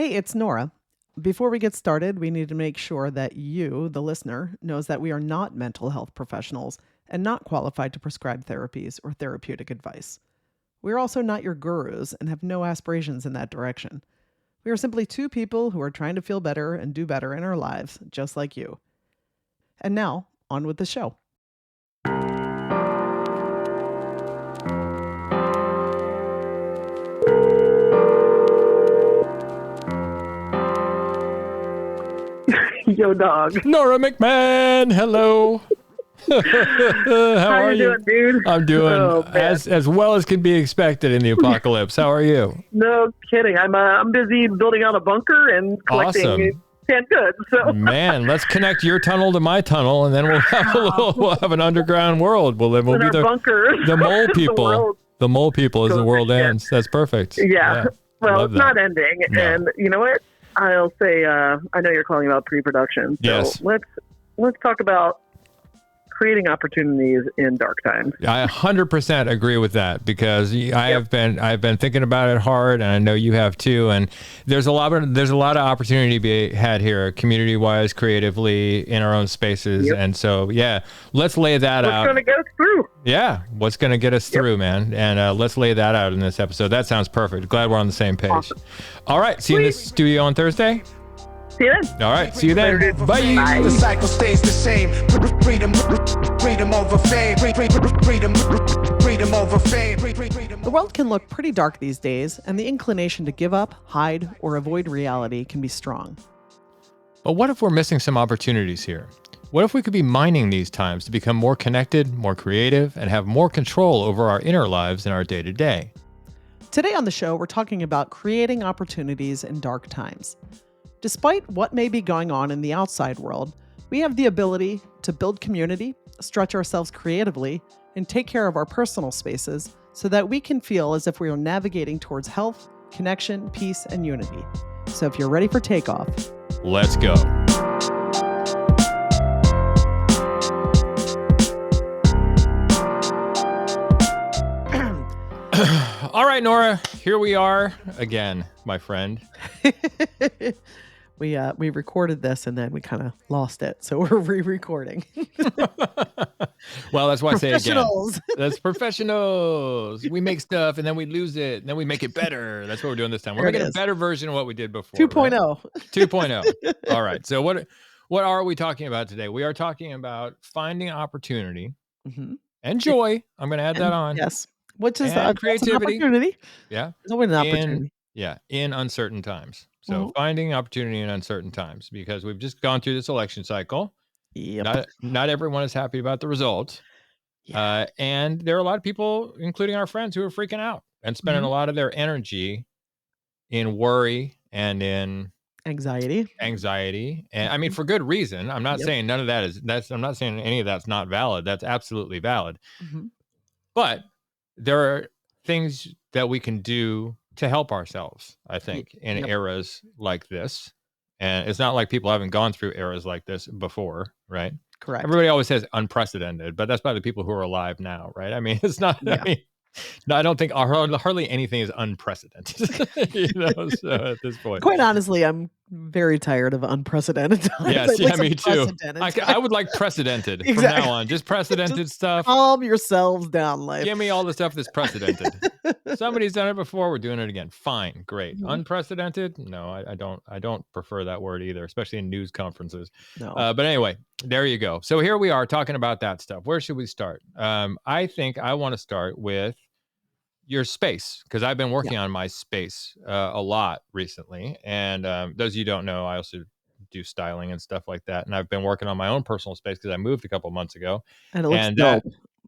Hey, it's Nora. Before we get started, we need to make sure that you, the listener, knows that we are not mental health professionals and not qualified to prescribe therapies or therapeutic advice. We are also not your gurus and have no aspirations in that direction. We are simply two people who are trying to feel better and do better in our lives, just like you. And now, on with the show. Yo, dog. Nora McMahon, hello. How are you doing, dude? I'm doing as well as can be expected in the apocalypse. How are you? No kidding. I'm busy building out a bunker and collecting canned goods. So man, let's connect your tunnel to my tunnel, and then we'll have an underground world. We'll be the bunker. The mole people. The mole people as the world ends. That's perfect. Yeah. Well, it's not ending, No. And you know what? I'll say. I know you're calling about pre-production. So yes. Let's talk about creating opportunities in dark times. I 100% agree with that because I've been thinking about it hard, and I know you have too. And there's a lot of opportunity to be had here, community-wise, creatively, in our own spaces. Yep. And so, let's lay that out. What's going to get us through? Yeah, what's going to get us through, man? And let's lay that out in this episode. That sounds perfect. Glad we're on the same page. Awesome. All right, see you in the studio on Thursday. See you then. All right, see you then. Bye. The cycle stays the same. Freedom over fame. Freedom over fame. The world can look pretty dark these days, and the inclination to give up, hide, or avoid reality can be strong. But what if we're missing some opportunities here? What if we could be mining these times to become more connected, more creative, and have more control over our inner lives in our day-to-day? Today on the show, we're talking about creating opportunities in dark times. Despite what may be going on in the outside world, we have the ability to build community, stretch ourselves creatively, and take care of our personal spaces so that we can feel as if we are navigating towards health, connection, peace, and unity. So if you're ready for takeoff, let's go. All right, Nora, here we are again, my friend. We recorded this and then we kind of lost it, so we're re-recording. Well, that's why I say again. That's professionals. We make stuff and then we lose it and then we make it better. That's what we're doing this time. We're making a better version of what we did before. 2.0. Right? 2.0. All right. So what are we talking about today? We are talking about finding opportunity and joy. I'm going to add that on. Yes. Which is creativity. An opportunity. Yeah. It's always an opportunity. In uncertain times. So finding opportunity in uncertain times, because we've just gone through this election cycle. Yep. Not everyone is happy about the results. Yeah. And there are a lot of people, including our friends, who are freaking out and spending a lot of their energy in worry and in anxiety. And I mean, for good reason. I'm not saying none of that I'm not saying any of that's not valid. That's absolutely valid. But there are things that we can do to help ourselves, I think, in eras like this. And it's not like people haven't gone through eras like this before, right? Correct. Everybody always says unprecedented, but that's by the people who are alive now, right? I mean, it's not, I don't think hardly anything is unprecedented, so at this point. Quite honestly, I'm very tired of unprecedented times. Yes, me too. I would like precedented from now on. Just precedented stuff. Calm yourselves down, life. Give me all the stuff that's precedented. Somebody's done it before. We're doing it again. Fine, great. Unprecedented? No, I don't prefer that word either, especially in news conferences. No. But anyway, there you go. So here we are talking about that stuff. Where should we start? I think I want to start with your space, because I've been working on my space a lot recently. And those of you who don't know, I also do styling and stuff like that. And I've been working on my own personal space because I moved a couple months ago. And it looks dope.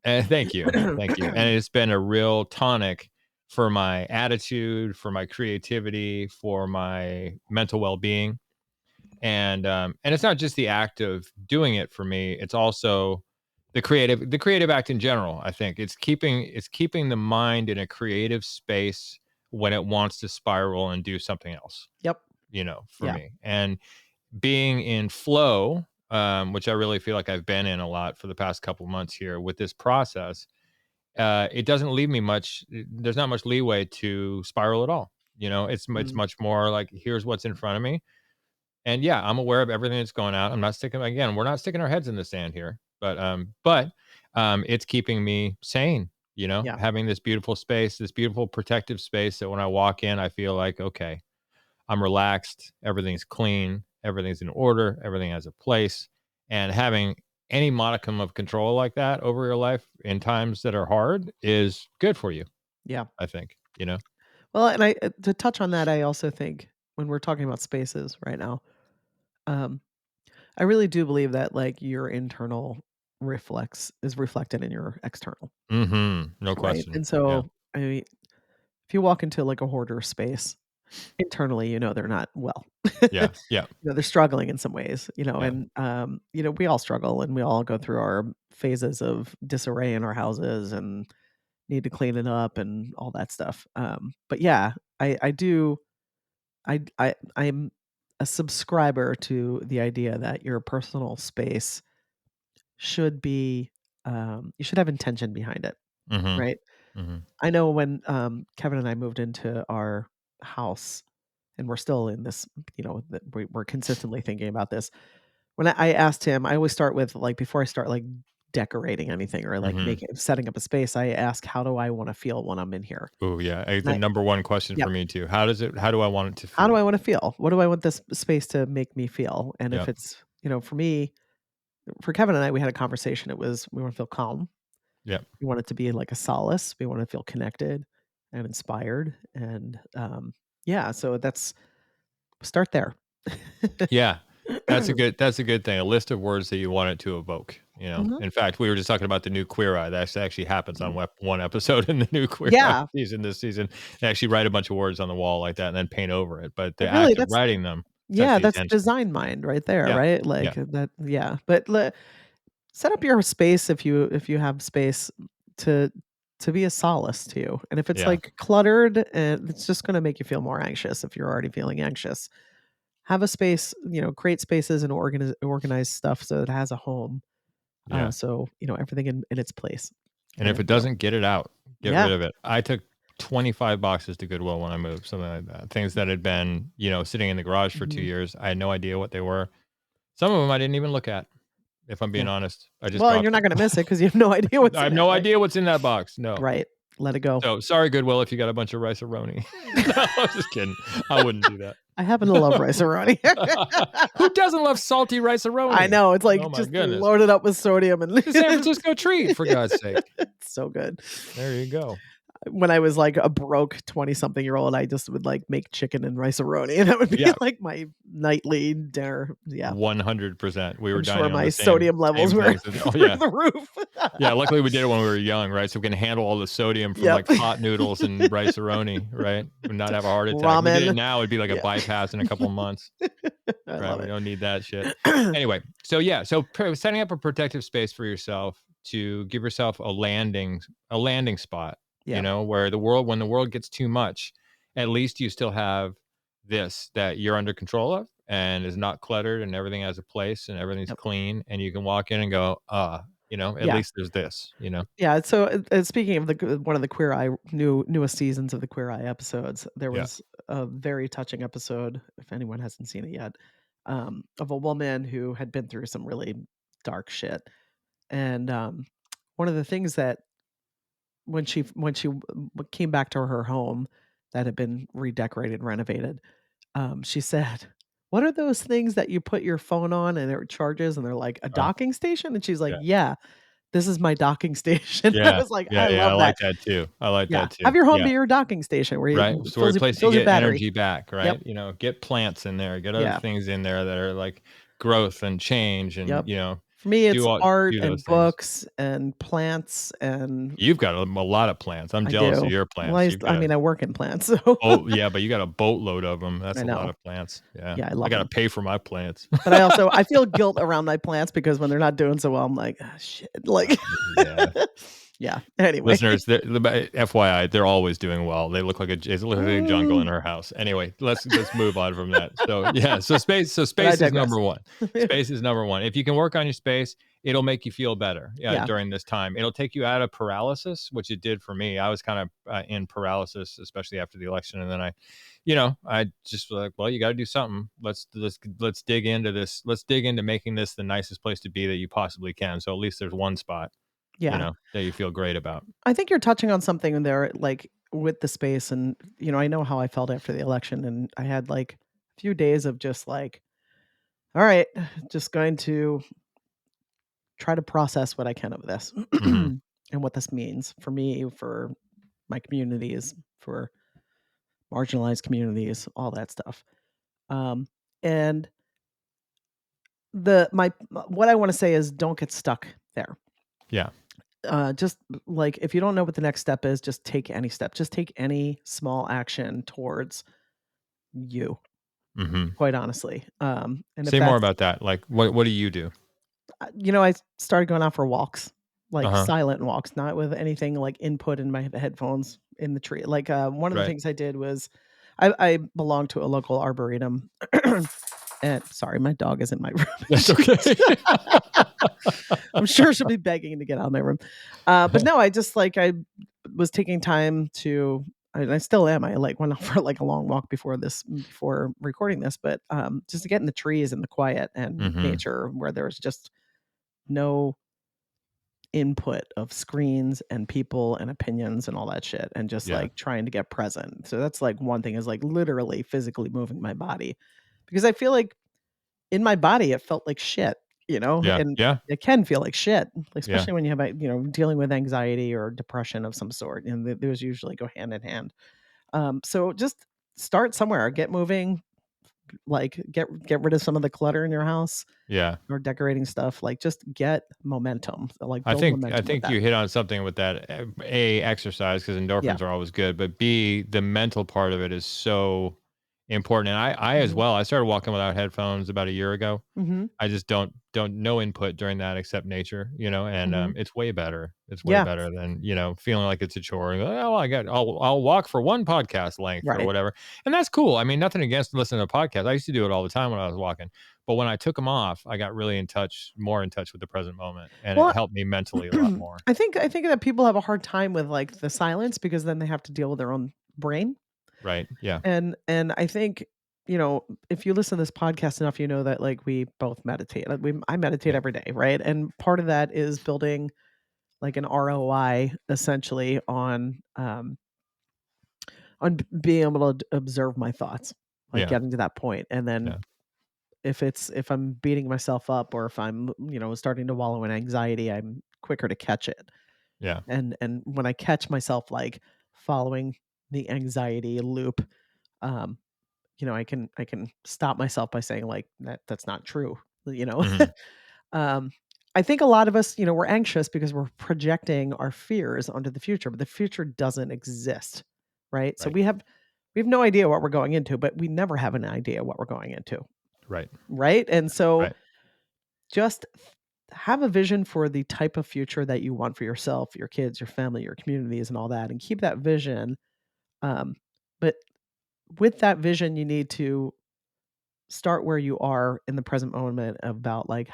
And thank you. Thank you. And it's been a real tonic for my attitude, for my creativity, for my mental well-being. And it's not just the act of doing it for me. It's also the creative act in general. I think it's keeping the mind in a creative space when it wants to spiral and do something else. Yep. For me, and being in flow, which I really feel like I've been in a lot for the past couple of months here with this process. It doesn't leave me much. There's not much leeway to spiral at all. It's much more like, here's what's in front of me. And yeah, I'm aware of everything that's going on. We're not sticking our heads in the sand here, but it's keeping me sane, Yeah. having this beautiful space, this beautiful protective space that when I walk in, I feel like, okay, I'm relaxed, everything's clean, everything's in order, everything has a place. And having any modicum of control like that over your life in times that are hard is good for you, Yeah. I think, Well, and to touch on that, I also think when we're talking about spaces right now, um, I really do believe that like your internal reflex is reflected in your external, No right? question. And Yeah. so, I mean, if you walk into like a hoarder space, internally, they're not well. Yeah. Yeah. They're struggling in some ways, Yeah. and we all struggle and we all go through our phases of disarray in our houses and need to clean it up and all that stuff. But yeah, I do I'm a subscriber to the idea that your personal space should be you should have intention behind it, Mm-hmm. right? Mm-hmm. I know when Kevin and I moved into our house, and we're still in this, that we're consistently thinking about this. When I asked him, I always start with like before I start like decorating anything or like Mm-hmm. setting up a space, I ask, how do I want to feel when I'm in here? Oh yeah. And The number one question yeah, for me too. How do I want it to how do feel? I want to feel? What do I want this space to make me feel? And if Yep. it's, for me, for Kevin and I, we had a conversation. It was, we want to feel calm. Yep. We want it to be like a solace. We want to feel connected and inspired. And yeah, so start there. Yeah. That's a good thing. A list of words that you want it to evoke. Mhm. In fact, we were just talking about the new Queer Eye. That actually happens on one episode in the new Queer Eye Yeah, season this season. They actually write a bunch of words on the wall like that and then paint over it. But the but really, act of writing them sets yeah, the that's intention. design mind right there, Yeah. right? Yeah. Like that, yeah. But set up your space if you have space to be a solace to you. And if it's Yeah. like cluttered, and it's just going to make you feel more anxious if you're already feeling anxious. Have a space, create spaces and organize stuff so it has a home. Yeah. So everything in its place. And if And it doesn't, get it out. Get yeah, rid of it. I took 25 boxes to Goodwill when I moved, something like that. Things that had been, sitting in the garage for 2 mhm, years. I had no idea what they were. Some of them I didn't even look at, if I'm being yeah. honest. I just Well, and you're dropped not them. going to miss it because you have no idea what's I have in it, no right? idea what's in that box. No. Right. Let it go. So sorry, Goodwill, if you got a bunch of rice-a-roni. No, I'm just kidding. I wouldn't do that. I happen to love rice-a-roni. Who doesn't love salty I rice-a-roni? know, it's Oh like my just goodness. loaded up with sodium and It's a San Francisco treat, for God's sake. it's so good. There you go. When I was like a broke 20-something-year-old, I just would like make chicken and rice-a-roni, and that would be Yeah. like my nightly dinner. Yeah. 100%. We were I'm sure dining on my the sodium levels same were things. Oh through yeah. the roof. Yeah, luckily we did it when we were young, right? So we can handle all the sodium from Yep. like pot noodles and rice-a-roni, right? And not have a heart attack. We did it Ramen. now, it'd be like a Yeah. bypass in a couple of months. I Right, love we it. don't need that shit. Anyway, so yeah, setting up a protective space for yourself to give yourself a landing spot, Yeah. where when the world gets too much, at least you still have this that you're under control of and is not cluttered and everything has a place and everything's Yep. clean and you can walk in and go, at Yeah. least there's this. Yeah, so, speaking of one of the Queer Eye newest seasons of the Queer Eye episodes, there Yeah. was a very touching episode, if anyone hasn't seen it yet, of a woman who had been through some really dark shit. And, one of the things that when she came back to her home that had been redecorated, renovated, she said, "What are those things that you put your phone on and it charges?" And they're like, "A Oh, docking station?" And she's like, yeah. "Yeah, this is my docking station." I Yeah. was like, Yeah, "I yeah, I love like that." that too. I like Yeah. that too. Have your home Yeah. be your docking station where Right. it So we're a place to fills your get battery. energy back, Yep. right? Get plants in there, get other Yeah. things in there that are like growth and change and, Yep. For me, it's art do those and things. books and plants, and You've got a lot of plants. I'm I jealous of do. your Well, plants. You've got I work in plants, so yeah, but you got a boatload of them. That's I a lot know. of plants. Yeah. Yeah, I I love got to them. pay for my plants. But I feel guilt around my plants because when they're not doing so well, I'm like, "Ah, shit." Like Yeah. yeah. Anyway. Listeners, FYI, they're always doing well. They look like it looks like a jungle in her house. Anyway, let's move on from that. So yeah, so space But I is digress. number one. Space is number one. If you can work on your space, it'll make you feel better Yeah. during this time. It'll take you out of paralysis, which it did for me. I was kind of in paralysis, especially after the election. And then I just was like, well, you got to do something. Let's dig into this. Let's dig into making this the nicest place to be that you possibly can. So at least there's one spot, Yeah. that you feel great about. I think you're touching on something in there, like with the space. And, I know how I felt after the election. And I had like a few days of just like, all right, just going to try to process what I can of this Mm-hmm. and what this means for me, for my communities, for marginalized communities, all that stuff. And what I want to say is don't get stuck there. Yeah. Just like if you don't know what the next step is, just take any step. Just take any small action towards you. Mm-hmm. Quite honestly, and if Say more that's about that. Like, what do you do? I started going out for walks, like Uh-huh. silent walks, not with anything like input in my headphones in the tree. Like one of the Right. things I did was I belong to a local arboretum. And sorry, my dog is in my room. That's okay. I'm sure she'll be begging to get out of my room. But no, I just like I was taking time to and I still am. I like went out for like a long walk before recording this, but just to get in the trees and the quiet and Mm-hmm. nature where there's just no input of screens and people and opinions and all that shit and just Yeah. like trying to get present. So that's like one thing is like literally physically moving my body because I feel like in my body it felt like shit, Yeah. and Yeah. it can feel like shit, like, Yeah. especially when you have dealing with anxiety or depression of some sort, and those usually go hand in hand. So just start somewhere, get moving, like get rid of some of the clutter in your house Yeah. or decorating stuff, like just get momentum, like I build think I momentum with think that. you hit on something with that. A, exercise, because Yeah. endorphins are always good, but B, the mental part of it is so important. And I as Mhm. well. I started walking without headphones about a year ago. Mhm. I just don't no input during that except nature, and Mhm. it's way better. It's way Yeah. better than feeling like it's a chore. Oh, I'll walk for one podcast length or Right. whatever, and that's cool. I mean, nothing against listening to podcasts. I used to do it all the time when I was walking, but when I took them off, I got really more in touch with the present moment, and it Well, helped me mentally a lot more. I think that people have a hard time with like the silence because then they have to deal with their own brain. Right? Yeah. And I think, if you listen to this podcast enough, you know that like we both meditate. I meditate Yeah. every day, right? And part of that is building like an ROI essentially being able to observe my thoughts, like Yeah. getting to that point. And then Yeah. if I'm beating myself up or if I'm, starting to wallow in anxiety, I'm quicker to catch it. Yeah. And when I catch myself like following the anxiety loop, um, I can stop myself by saying like that's not true, you know. Hmm. um, I think a lot of us, we're anxious because we're projecting our fears onto the future, but the future doesn't exist, right? So Right. we have no idea what we're going into, but we never have an idea what we're going into, Right. right? And so Right. just have a vision for the type of future that you want for yourself, your kids, your family, your communities, and all that, and keep that vision. Um, but with that vision, you need to start where you are in the present moment about like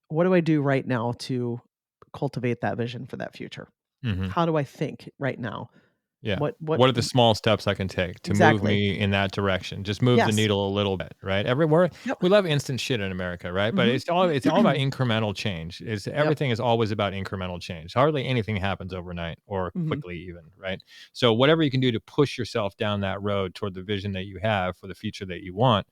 what do I do right now to cultivate that vision for that future? Hmm. How do I think right now? Yeah. What What are the small steps I can take to move exactly? me in that direction? Just move the Yes. needle a little bit, right? Everywhere Yep. we love instant shit in America, right? But Mhm. it's all about incremental change. It's Yep. everything is always about incremental change. Hardly anything happens overnight or Mhm. quickly even, right? So whatever you can do to push yourself down that road toward the vision that you have for the future that you want,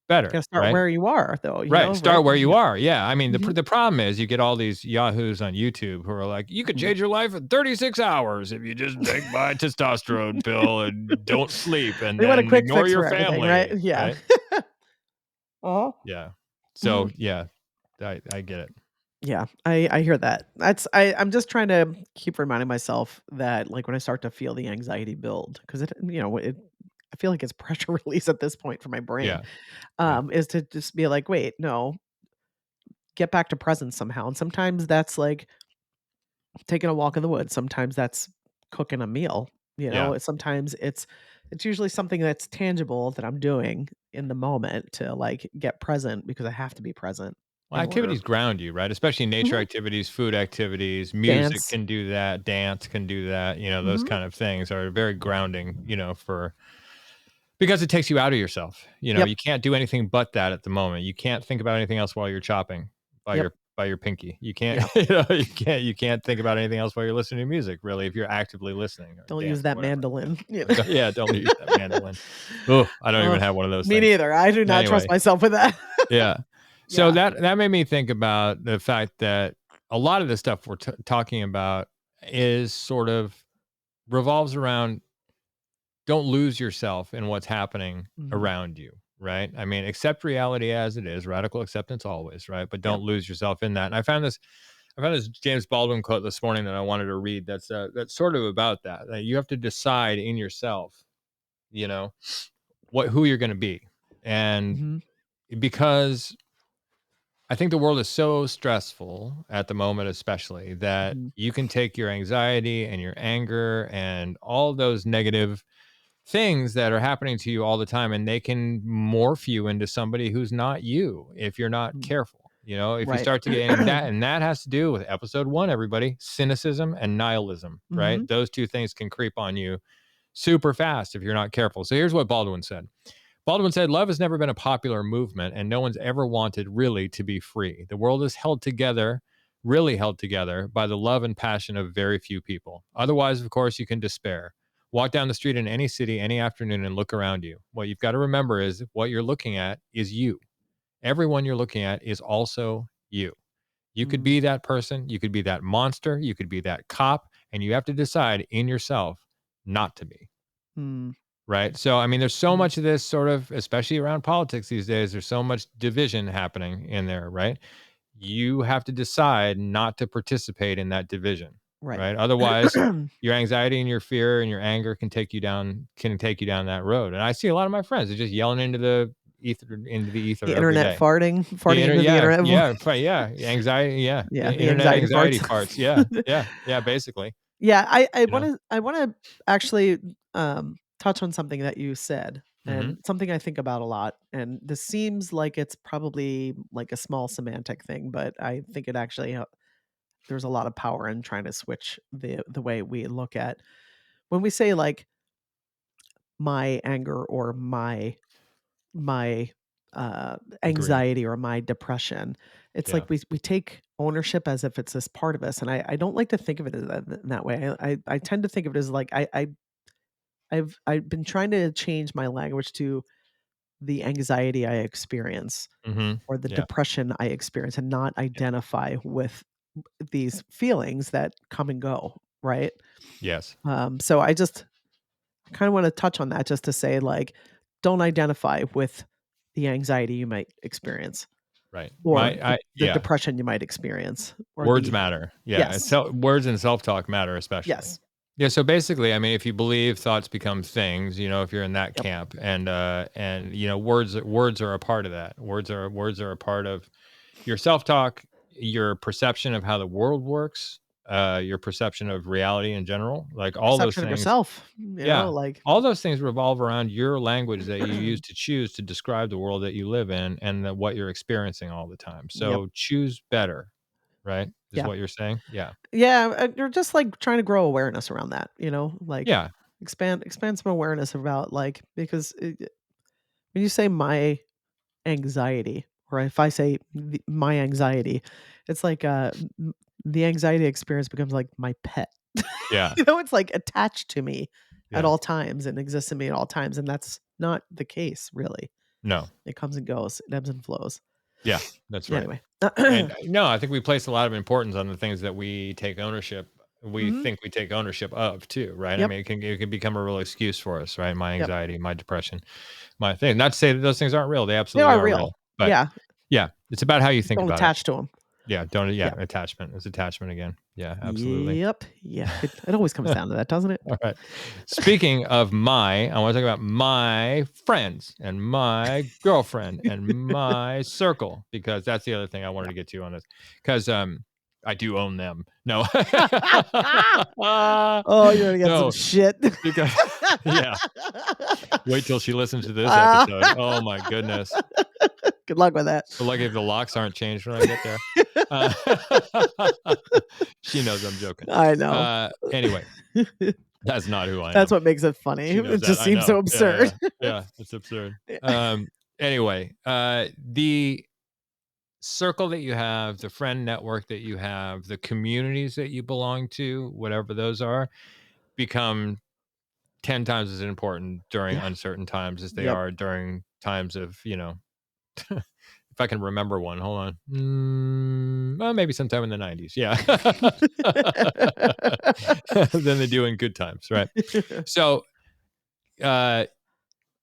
better, Gotta start right? where you are though, Right, right? start where you Yeah. are. Yeah, I mean, Mhm. the problem is you get all these yahoos on YouTube who are like, "You could Mhm. change your life in 36 hours if you just take my testosterone pill and don't sleep and They want a then quick ignore fix your for everything, right? family," Yeah. right? Uh-huh. Yeah. So, Mhm. yeah, I get it. Yeah, I hear that. I'm just trying to keep reminding myself that like when I start to feel the anxiety build, because I feel like it's pressure release at this point for my brain, Yeah, yeah, is to just be like, wait, no, get back to presence somehow. And sometimes that's like taking a walk in the woods. Sometimes that's cooking a meal. yeah, Sometimes it's usually something that's tangible that I'm doing in the moment to like get present because I have to be present. Well, activities ground you, right? Especially nature activities, food activities, music Dance. can do that, dance can do that. Those kind of things are very grounding, because it takes you out of yourself. Yep. You can't do anything but that at the moment. You can't think about anything else while you're chopping Yep. by your pinky. You can't, Yeah. you can't think about anything else while you're listening to music, really, if you're actively listening. Don't use that mandolin. Yeah, don't use that mandolin. Oh, I don't even have one of those Me things. neither. I do not trust myself with that. Yeah. So that made me think about the fact that a lot of the stuff we're talking about is sort of revolves around don't lose yourself in what's happening around you, right? I mean, accept reality as it is, radical acceptance always, right? But don't lose yourself in that. And I found this James Baldwin quote this morning that I wanted to read. That's sort of about that you have to decide in yourself, who you're going to be. And because I think the world is so stressful at the moment, especially that you can take your anxiety and your anger and all those negative things that are happening to you all the time, and they can morph you into somebody who's not you if you're not careful. If you start to get in that, and that has to do with episode 1, everybody, cynicism and nihilism, right? Those two things can creep on you super fast if you're not careful. So here's what Baldwin said. Baldwin said, love has never been a popular movement, and no one's ever wanted really to be free. The world is really held together by the love and passion of very few people. Otherwise, of course, you can despair. Walk down the street in any city, any afternoon, and look around you. What you've got to remember is what you're looking at is you. Everyone you're looking at is also you. You could be that person. You could be that monster. You could be that cop. And you have to decide in yourself not to be. Right. So, I mean, there's so much of this sort of, especially around politics these days, there's so much division happening in there, right? You have to decide not to participate in that division, right? Otherwise, your anxiety and your fear and your anger can take you down that road. And I see a lot of my friends are just yelling into the ether the every internet day. farting into the internet. Anxiety, the internet anxiety farts. farts. Yeah, basically. Yeah, I want to actually touch on something that you said, and something I think about a lot. And this seems like it's probably like a small semantic thing, but I think it actually there's a lot of power in trying to switch the way we look at when we say like my anger or my anxiety or my depression. It's like we take ownership as if it's this part of us, and I don't like to think of it as in that way. I tend to think of it as like I've been trying to change my language to the anxiety I experience or the depression I experience, and not identify with these feelings that come and go. Right. Yes. So I just kind of want to touch on that just to say, like, don't identify with the anxiety you might experience. Right. Or the depression you might experience. Or words matter. Yeah. Yes. Words and self-talk matter, especially. Yes. Yeah. So basically, I mean, if you believe thoughts become things, if you're in that camp, and words are a part of that. Words are a part of your self-talk, your perception of how the world works, your perception of reality in general, like all those things. Of yourself. Like all those things revolve around your language that you use to choose to describe the world that you live in and what you're experiencing all the time. So choose better, right? Is what you're saying? Yeah. Yeah. You're just like trying to grow awareness around that, like expand some awareness about, like, because when you say my anxiety, or if I say my anxiety, it's like the anxiety experience becomes like my pet. Yeah. It's like attached to me at all times and exists in me at all times. And that's not the case, really. No. It comes and goes. It ebbs and flows. Yeah, that's right. Anyway. No, I think we place a lot of importance on the things that we take ownership. We think we take ownership of too, right? I mean, it can become a real excuse for us, right? My anxiety, my depression, my thing. Not to say that those things aren't real. They absolutely are real. But yeah, it's about how you think about it. Don't attach to them. Yeah, attachment. It's attachment again. Yeah, absolutely. Yep. Yeah. It always comes down to that, doesn't it? All right. Speaking of I want to talk about my friends and my girlfriend and my circle, because that's the other thing I wanted to get to on this. Because I do own them. No. Oh, you're gonna get some shit. Because, wait till she listens to this episode. Oh my goodness. Good luck with that. So lucky if the locks aren't changed when I get there. She knows I'm joking. I know. Anyway, that's not who I That's am. what makes it funny. She knows It that. just I seems so know. absurd. Yeah, it's absurd. Anyway, the circle that you have, the friend network that you have, the communities that you belong to, whatever those are, become 10 times as important during Yeah. uncertain times as they Yep. are during times of, if I can remember one, hold on. Well, maybe sometime in the 90s. Yeah. Than they do in good times, right? So,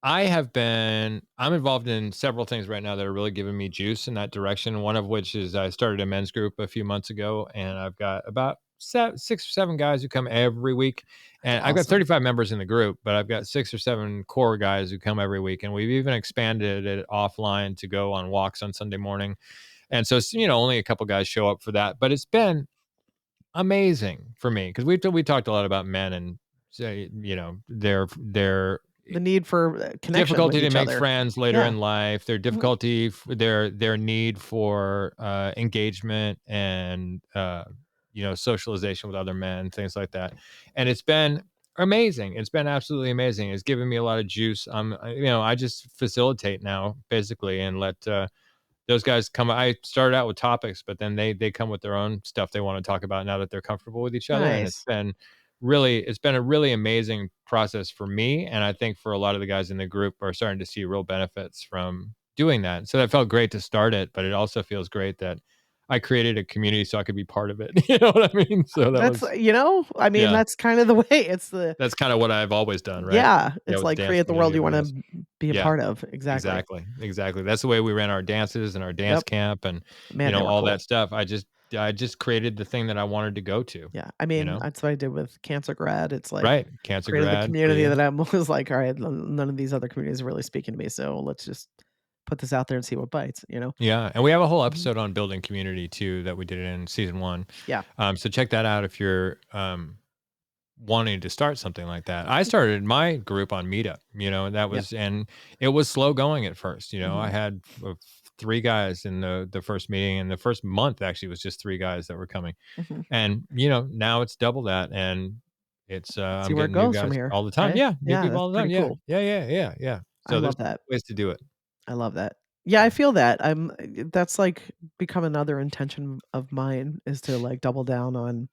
I'm involved in several things right now that are really giving me juice in that direction. One of which is I started a men's group a few months ago, and I've got about 6 or 7 guys who come every week. And I've got Awesome. 35 members in the group, but I've got 6 or 7 core guys who come every week. And we've even expanded it offline to go on walks on Sunday morning. And so, only a couple guys show up for that, but it's been amazing for me because we talked a lot about men and say, their The need for connection with difficulty to each make other. friends later Yeah. in life, their difficulty, their need for engagement and socialization with other men, things like that. And it's been amazing. It's been absolutely amazing. It's given me a lot of juice. I just facilitate now basically and let those guys come. I started out with topics, but then they come with their own stuff they want to talk about now that they're comfortable with each other. And Nice. it's been a really amazing process for me. And I think for a lot of the guys in the group are starting to see real benefits from doing that. So that felt great to start it, but it also feels great that I created a community so I could be part of it. You know what I mean? So That's yeah, that's kind of the way. It's the that's kind of what I've always done, right? Yeah, Yeah, it's with the like dance create the world community you over the want years. to be a Yeah. part of. Exactly. Exactly. That's the way we ran our dances and our dance Yep. camp and Man, they were all cool. that stuff. I just created the thing that I wanted to go to. Yeah. I mean, that's what I did with Cancer Grad. It's like Right. Cancer created the grad for community you. that I was like, all right, none of these other communities are really speaking to me. So let's just put this out there and see what bites, Yeah. And we have a whole Mhm. episode on building community too that we did in season 1. Yeah. So check that out if you're wanting to start something like that. I started my group on Meetup, and that Yep. was and it was slow going at first. I Mhm. had 3 guys in the first meeting, and the first month actually was just 3 guys that were coming. Mhm. And now it's double that, and it's See I'm where it getting new goes from guys here, all the time. right? Yeah, new Yeah, people that's all the time. pretty Yeah. cool. Yeah. I So there's love that. ways to do it. I love that. Yeah, I feel that. That's like become another intention of mine is to like double down on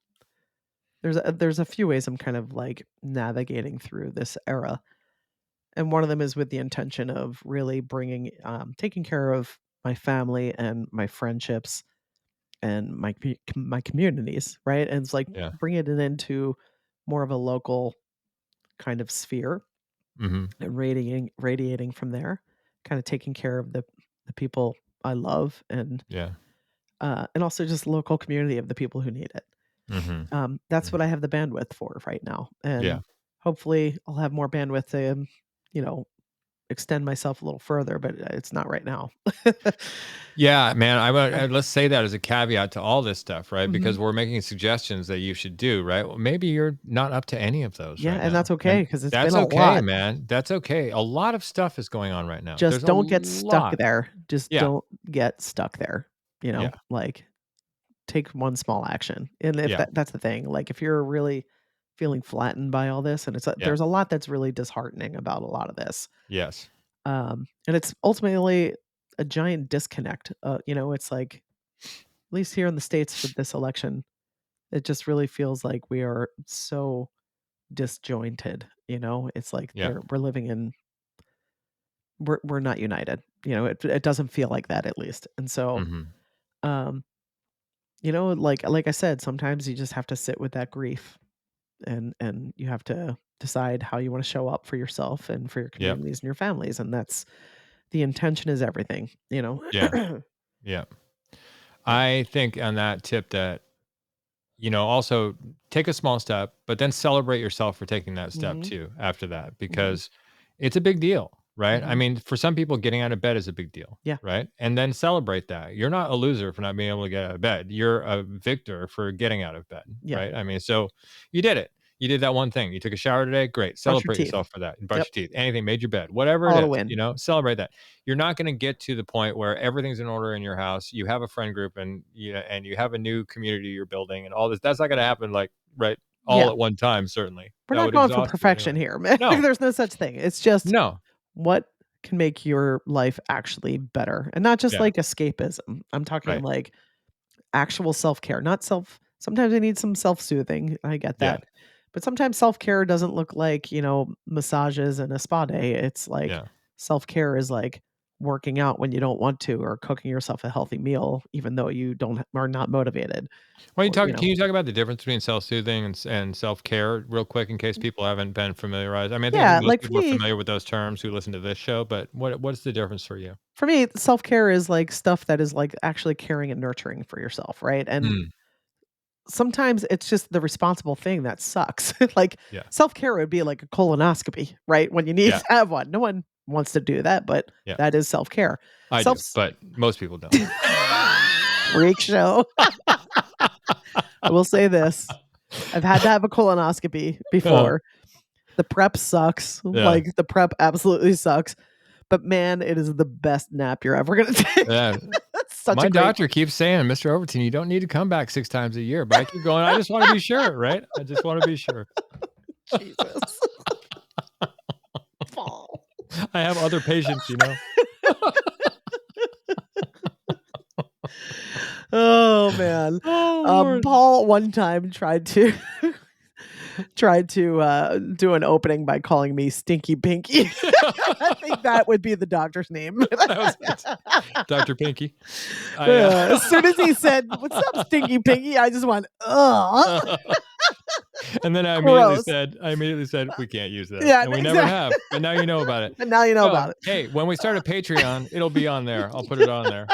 there's a few ways I'm kind of like navigating through this era. And one of them is with the intention of really bringing taking care of my family and my friendships and my communities, right? And it's like Yeah. bringing it into more of a local kind of sphere Hmm. and radiating from there, kind of taking care of the people I love Yeah. and also just local community of the people who need it. Hmm. That's what I have the bandwidth for right now, Yeah. and hopefully I'll have more bandwidth to, you know, extend myself a little further, but it's not right now. Yeah, man. Let's say that as a caveat to all this stuff, right? Mhm. Because we're making suggestions that you should do, right? Well, maybe you're not up to any of those Yeah, right and that's now, okay and because it's been that's a okay, lot. man. That's okay. A lot of stuff is going on right now. Just There's a don't get stuck lot. there. Just Yeah. don't get stuck there, Yeah. like, take one small action, and if Yeah. that's the thing, like, if you're really feeling flattened by all this, and Yeah. there's a lot that's really disheartening about a lot of this, Yes. and it's ultimately a giant disconnect, it's like, at least here in the States with this election, it just really feels like we are so disjointed, It's like Yeah. we're living in we're not united, it doesn't feel like that at least, and so, Hmm. um, like I said, sometimes you just have to sit with that grief and you have to decide how you wanna show up for yourself and for your Yep. communities and your families, and that's the intention is everything. Yeah. Yeah. I think on that tip that also take a small step, but then celebrate yourself for taking that step Mhm, too after that, mhm, because it's a big deal, right? I mhm. mean, for some people, getting out of bed is a big deal, Yeah, right? And then celebrate that. You're not a loser for not being able to get out of bed. You're a victor for getting out of bed, yeah, right? I mean, so you did it. You did that one thing. You took a shower today. Great. Celebrate yourself for that. Brush your teeth. Anything, made your bed, whatever All it to is, win. celebrate that. You're not going to get to the point where everything's in order in your house. You have a friend group and you have a new community you're building and all this. That's not going to happen all at one time, certainly. We're That not would going for exhaust you perfection anyway. here. No. There's no such thing. It's just No. what can make your life actually better, and not just like escapism. I'm talking like actual self-care, not sometimes I need some self-soothing. I get that. But sometimes self-care doesn't look like, massages and a spa day. It's like self-care is like working out when you don't want to, or cooking yourself a healthy meal even though you are not motivated. Can you talk about the difference between self-soothing and self-care real quick in case people haven't been familiarized? I mean, I think most like for people are me, familiar with those terms who listen to this show, but what's the difference for you? for me, self-care is like stuff that is like actually caring and nurturing for yourself, right? And sometimes it's just the responsible thing that sucks. Like self-care would be like a colonoscopy, right? When you need to have one. No one wants to do that, but that is self-care. I do, but most people don't. Freak show. I will say this. I've had to have a colonoscopy before. The prep sucks. Like the prep absolutely sucks. But man, it is the best nap you're ever going to take. Yeah. My doctor keeps saying, Mr. Overton, you don't need to come back 6 times a year. But I keep going, I just want to be sure, right? I just want to be sure. Jesus. Paul. I have other patients, Oh, man. Paul one time tried to do an opening by calling me Stinky Pinky. I think that would be the doctor's name. Dr. Pinky. As soon as he said, "What's up, Stinky Pinky?" I just went, "Ugh." And then I immediately said, we can't use that. Yeah, and we never have. But now you know about it. And now you know about it. Hey, when we start a Patreon, it'll be on there. I'll put it on there.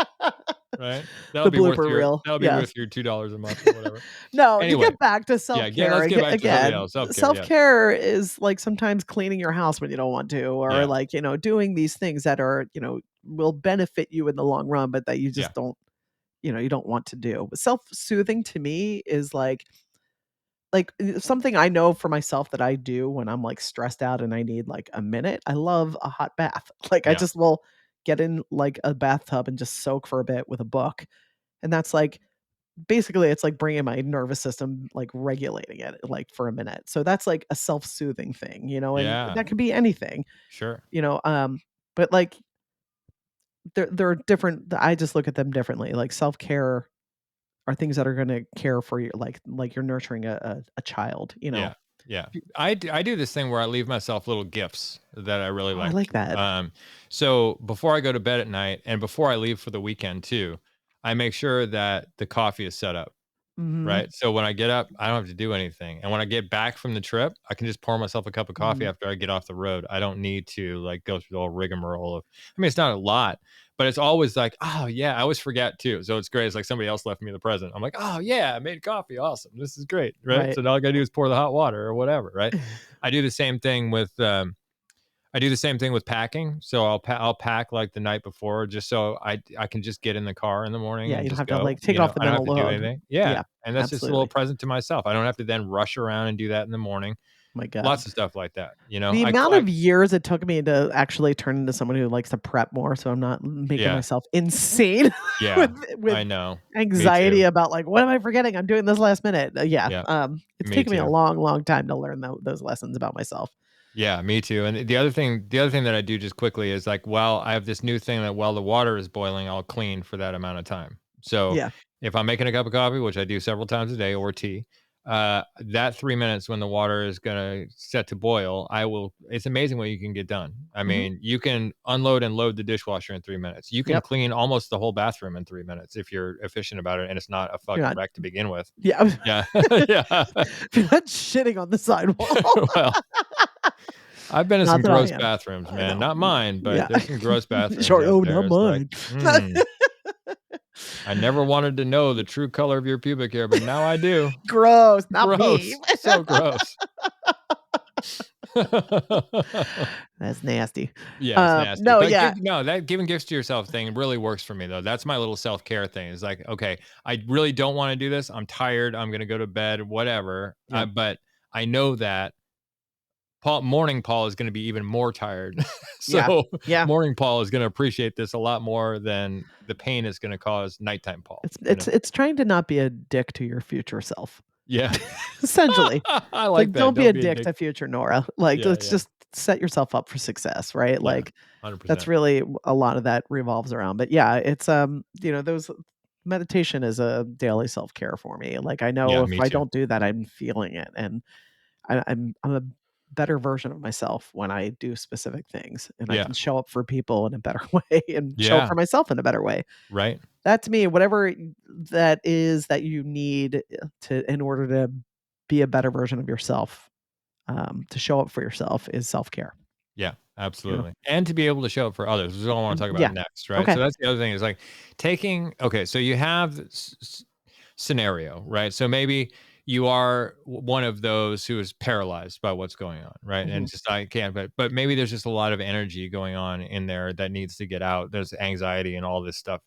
Right? That'll be worth reel. That'll be worth your $2 a month or whatever. No, to get back to self-care. Let's get back to something else. Self-care is like sometimes cleaning your house when you don't want to, or like, doing these things that are, will benefit you in the long run, but that you just don't, you don't want to do. Self-soothing to me is like something I know for myself that I do when I'm like stressed out and I need like a minute. I love a hot bath. Like I just will get in like a bathtub and just soak for a bit with a book. And that's like, basically it's like bringing my nervous system, like regulating it like for a minute. So that's like a self-soothing thing, and that could be anything. Sure. But like they're different. I just look at them differently. Like self-care are things that are going to care for you, like you're nurturing a child, Yeah. I do this thing where I leave myself little gifts that I really like. I like that. So before I go to bed at night and before I leave for the weekend too, I make sure that the coffee is set up. Right. So when I get up, I don't have to do anything. And when I get back from the trip, I can just pour myself a cup of coffee after I get off the road. I don't need to like go through the whole rigmarole it's not a lot, but it's always like, oh yeah, I always forget too. So it's great. It's like somebody else left me the present. I'm like, oh yeah, I made coffee. Awesome. This is great. Right. So all I gotta do is pour the hot water or whatever. Right. I do the same thing with packing. So I'll pack like the night before just so I can just get in the car in the morning. Yeah, and you don't just have go. to like take off the mental load. Do anything. Yeah. And that's absolutely. just a little present to myself. I don't have to then rush around and do that in the morning. My God. Lots of stuff like that. The amount of years it took me to actually turn into someone who likes to prep more, so I'm not making myself insane. Yeah, with I know. Anxiety about like, what am I forgetting? I'm doing this last minute. It's taken me a long, long time to learn those lessons about myself. Yeah, me too. And the other thing that I do just quickly is like, well, I have this new thing that while the water is boiling, I'll clean for that amount of time. So if I'm making a cup of coffee, which I do several times a day, or tea, that 3 minutes when the water is gonna set to boil, it's amazing what you can get done. I mean, you can unload and load the dishwasher in 3 minutes. You can clean almost the whole bathroom in 3 minutes if you're efficient about it and it's not a fucking wreck to begin with. Yeah. Yeah. You're not shitting on the sidewalk. Well, I've been in some gross bathrooms, man. Not mine, but there's some gross bathrooms. Sure, not mine. I never wanted to know the true color of your pubic hair, but now I do. Gross, not me. So gross. That's nasty. Yeah, it's nasty. That giving gifts to yourself thing really works for me though. That's my little self-care thing. It's like, okay, I really don't want to do this. I'm tired. I'm gonna go to bed, whatever. But I know that morning Paul is going to be even more tired. Yeah. So Yeah. morning Paul is going to appreciate this a lot more than the pain is going to cause nighttime Paul. It's trying to not be a dick to your future self. Yeah. Essentially. I like that. Don't be a dick to future Nora. Like, Yeah, let's yeah. just set yourself up for success, right? Yeah, Like, 100%. that's really a lot of that revolves around. But yeah, it's those meditation is a daily self-care for me. Like, I know Yeah, if me I too. don't do that, I'm feeling it, and I'm a better version of myself when I do specific things, and I Yeah. can show up for people in a better way and show up Yeah. for myself in a better way. Right. That to me, whatever that is that you need in order to be a better version of yourself, to show up for yourself is self-care. Yeah, You know? absolutely. And to be able to show up for others, which is all I want to talk about Yeah. next, right? Okay. So that's the other thing is like okay, so you have this scenario, right? So maybe you are one of those who is paralyzed by what's going on, right? And Mhm. it's just I can't, but maybe there's just a lot of energy going on in there that needs to get out. There's anxiety and all this stuff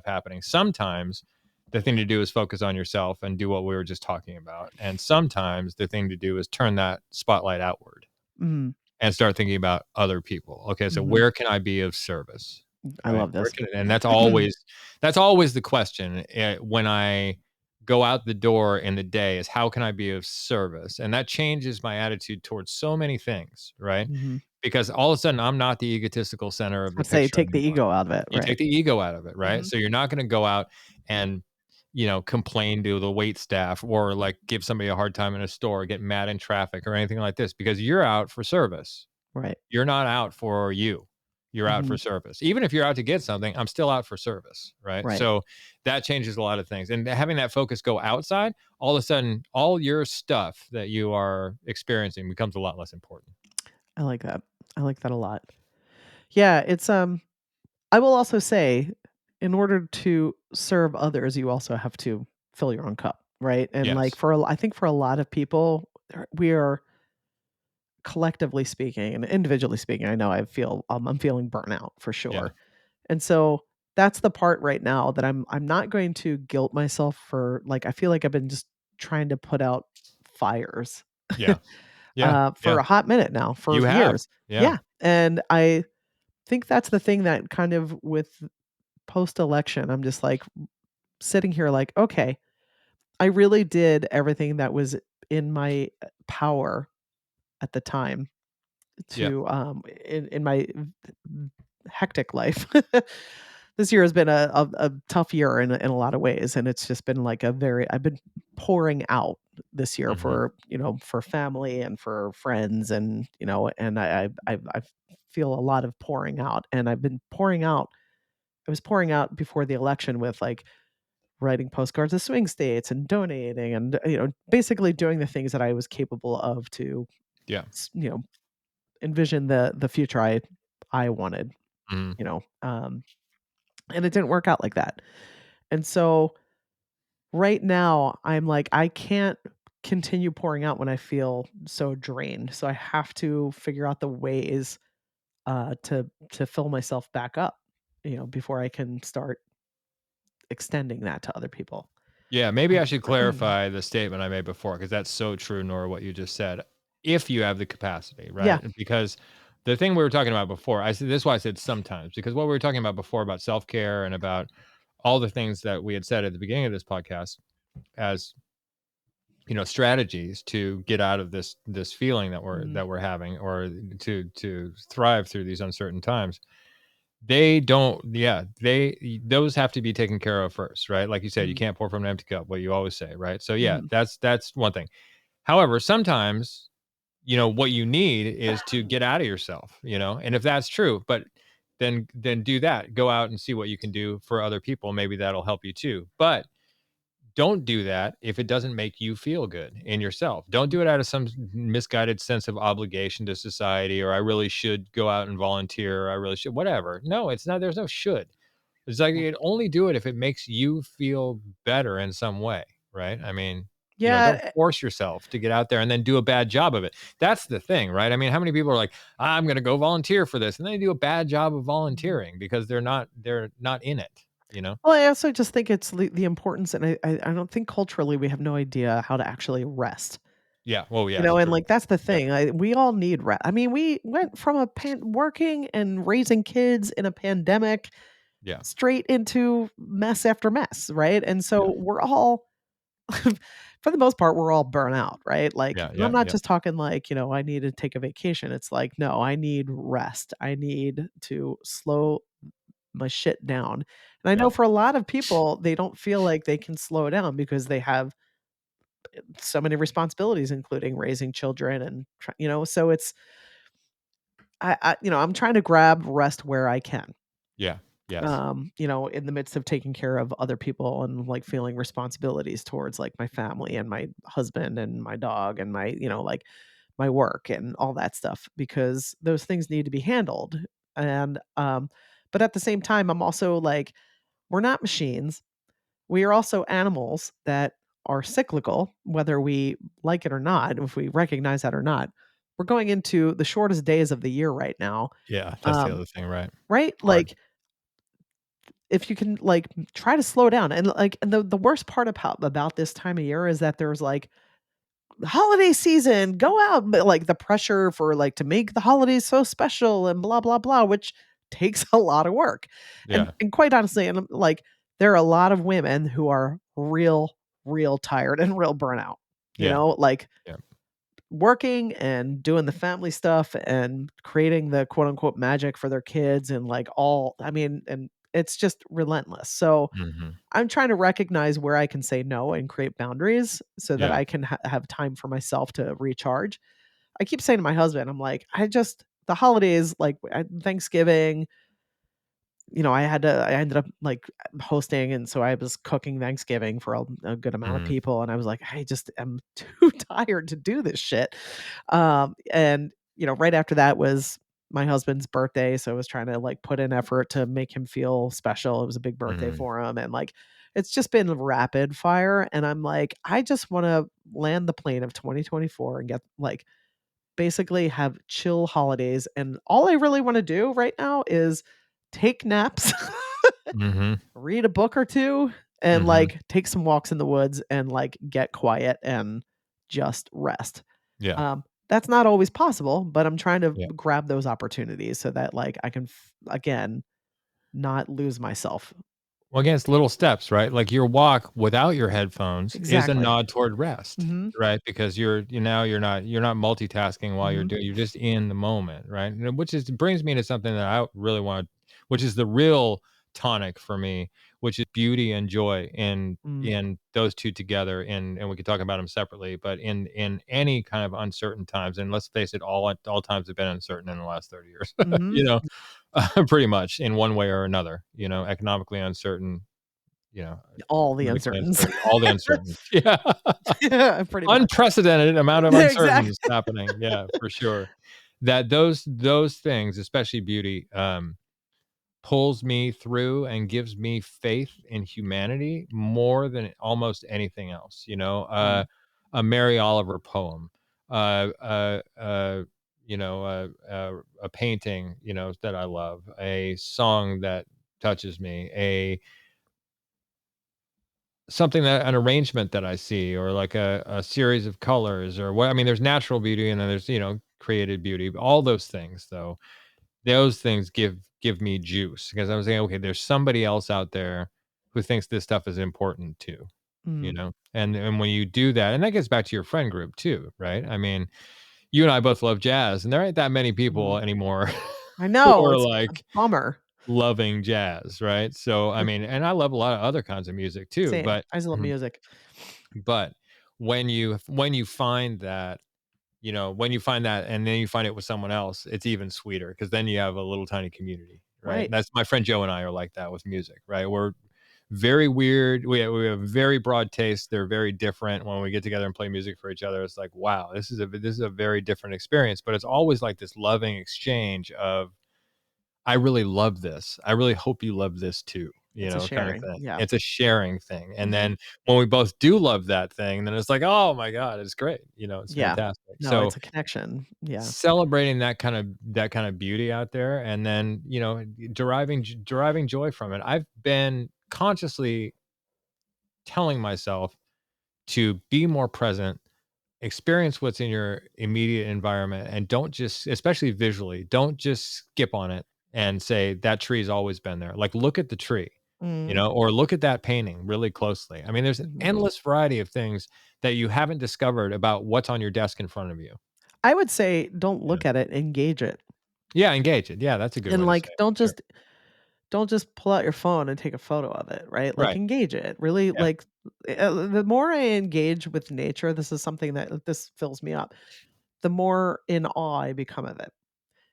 happening. Sometimes the thing to do is focus on yourself and do what we were just talking about. And sometimes the thing to do is turn that spotlight outward Mhm. and start thinking about other people. Okay, so Mhm. where can I be of service? I Right? love this. And that's always the question when I go out the door in the day is how can I be of service? And that changes my attitude towards so many things, right? Mhm. Because all of a sudden I'm not the egotistical center of the I'd say picture take the anymore. ego out of it, You right? take the ego out of it, right? Mhm. So you're not going to go out and complain to the wait staff or like give somebody a hard time in a store, get mad in traffic or anything like this because you're out for service. Right. You're not out for you. You're out for Mhm. service. Even if you're out to get something, I'm still out for service, right? Right. So that changes a lot of things. And having that focus go outside, all of a sudden, all your stuff that you are experiencing becomes a lot less important. I like that. I like that a lot. Yeah, it's I will also say in order to serve others, you also have to fill your own cup, right? And like Yes. I think for a lot of people, we are collectively speaking and individually speaking, I know I'm feeling burnout for Yeah. sure. And so that's the part right now that I'm not going to guilt myself for, like, I feel like I've been just trying to put out fires Yeah. Yeah. for Yeah. a hot minute now, for You have. years. Yeah. Yeah. And I think that's the thing that kind of with post election, I'm just like sitting here like, okay, I really did everything that was in my power at the time Yeah. to in my hectic life. This year has been a tough year in a lot of ways, and it's just been like I've been pouring out this year Hmm. for for family and for friends, and and I feel a lot of pouring out, and I've been pouring out. I was pouring out before the election with like writing postcards to swing states and donating and basically doing the things that I was capable of to Yeah. envision the future I wanted, Hmm. and it didn't work out like that. And so right now I'm like I can't continue pouring out when I feel so drained. So I have to figure out the ways to fill myself back up, before I can start extending that to other people. Yeah, maybe I Um, should clarify the statement I made before because that's so true, Nora, what you just said. If you have the capacity, yeah. right? Because the thing we were talking about before, I said this is why I said sometimes, because what we were talking about before about self-care and about all the things that we had said at the beginning of this podcast as strategies to get out of this feeling that we're Mhm. that we're having or to thrive through these uncertain times. They don't, yeah, those have to be taken care of first, right? Like you said, you Mhm. can't pour from an empty cup, what you always say, right? So yeah, Mhm. that's one thing. However, sometimes, what you need is to get out of yourself, and if that's true, but then do that. Go out and see what you can do for other people. Maybe that'll help you too. But don't do that if it doesn't make you feel good in yourself. Don't do it out of some misguided sense of obligation to society or I really should go out and volunteer. Or I really should, whatever. No, it's not. There's no should. It's like Yeah. you only do it if it makes you feel better in some way, right? I mean, don't Yeah, force yourself to get out there and then do a bad job of it. That's the thing, right? I mean, how many people are like, I'm going to go volunteer for this, and they do a bad job of mhm. volunteering because they're not in it. Well, I also just think it's the importance, and I don't think culturally we have no idea how to actually rest. Yeah. Well, You yes, know, and for like that's the yeah, thing. We all need rest. I mean, we went from working and raising kids in a pandemic yeah, straight into mess after mess, right? And yeah, so we're all for the most part, we're all burnt out, right? Like, yeah, and I'm yeah, not yeah, just talking like, I need to take a vacation. It's like, no, I need rest. I need to slow my shit down. And I yeah, know for a lot of people, they don't feel like they can slow down because they have so many responsibilities, including raising children and, so it's, I'm trying to grab rest where I can. yeah, yes, In the midst of taking care of other people and like feeling responsibilities towards like my family and my husband and my dog and my, like my work and all that stuff because those things need to be handled. And but at the same time, I'm also like, we're not machines. We are also animals that are cyclical, whether we like it or not, if we recognize that or not. We're going into the shortest days of the year right now. yeah. That's the Um, other thing, right? right? Hard. Like if you can like try to slow down and like and the worst part about this time of year is that there's like holiday season, go out, but like the pressure for like to make the holidays so special and blah blah blah, which takes a lot of work. Yeah, And quite honestly, and like there are a lot of women who are real tired and real burnout. yeah, Like yeah. working and doing the family stuff and creating the quote unquote magic for their kids and like all I mean, and it's just relentless. So Hmm. I'm trying to recognize where I can say no and create boundaries so that Yeah. I can have time for myself to recharge. I keep saying to my husband, I'm like, the holidays, like Thanksgiving, I ended up like hosting. And so I was cooking Thanksgiving for a good amount of Hmm. people. And I was like, I just am too tired to do this shit. And, right after that was my husband's birthday. So I was trying to like put in effort to make him feel special. It was a big birthday Hmm. for him. And like, it's just been rapid fire. And I'm like, I just want to land the plane of 2024 and get like, basically have chill holidays, and all I really wanna do right now is take naps, Hmm. read a book or 2, and, Hmm. like, take some walks in the woods and, like, get quiet and just rest. Yeah, That's not always possible, but I'm trying to yeah. grab those opportunities so that, like, I can again, not lose myself. Well, again, it's little steps, right? Like your walk without your headphones is a Exactly. nod toward rest, Mhm, right? Because you're not multitasking while mhm, you're just in the moment, right? Which is brings me to something that I really want, which is the real tonic for me, which is beauty and joy mm, in those two together. And we could talk about them separately, but in any kind of uncertain times, and let's face it, all times have been uncertain in the last 30 years, mhm. you know, pretty much in one way or another, economically uncertain, you know, All the politically uncertains. uncertain, all the uncertainties. Yeah. Yeah, pretty much. Unprecedented amount of Exactly. uncertainties happening. Yeah, for sure. That those things, especially beauty, pulls me through and gives me faith in humanity more than almost anything else, Mm, a Mary Oliver poem, uh, uh, uh, a painting, that I love, a song that touches me, a something that an arrangement that I see, or like a series of colors, or what I mean, there's natural beauty and then there's, created beauty. All those things though, those things give me juice because I was saying, okay, there's somebody else out there who thinks this stuff is important too, mm, And when you do that, and that gets back to your friend group too, right? I mean, you and I both love jazz, and there ain't that many people mm. anymore I who know, are it's a like bummer. loving jazz, right? So I For mean, and I love a lot of other kinds of music too, same. I just love music. but when you find that, when you find that and then you find it with someone else, it's even sweeter because then you have a little tiny community, right? Right. That's my friend Joe and I are like that with music, right? We're very weird. We have very broad tastes. They're very different. When we get together and play music for each other, it's like, wow, this is a very different experience. But it's always like this loving exchange of, I really love this. I really hope you love this too, It's a kind of sharing. thing. Yeah. It's a sharing thing. And Mhm. then when we both do love that thing, then it's like, oh my God, it's great. It's Yeah. fantastic. No, So it's a connection. Yeah. celebrating that kind of beauty out there, and then, deriving joy from it. I've been consciously telling myself to be more present experience what's in your immediate environment, and don't just, especially visually, don't just skip on it and say that tree's always been there. Like, look at the tree, Mm, or look at that painting really closely. I mean, there's an mhm. endless variety of things that you haven't discovered about what's on your desk in front of you. I would say don't Yeah, look at it, engage it. yeah, engage it. Yeah, that's a good way And, to say like, it. Sure. don't just pull out your phone and take a photo of it, right? Like, Right. engage it. Really, Yeah. like, the more I engage with nature, this is something that this fills me up, the more in awe I become of it.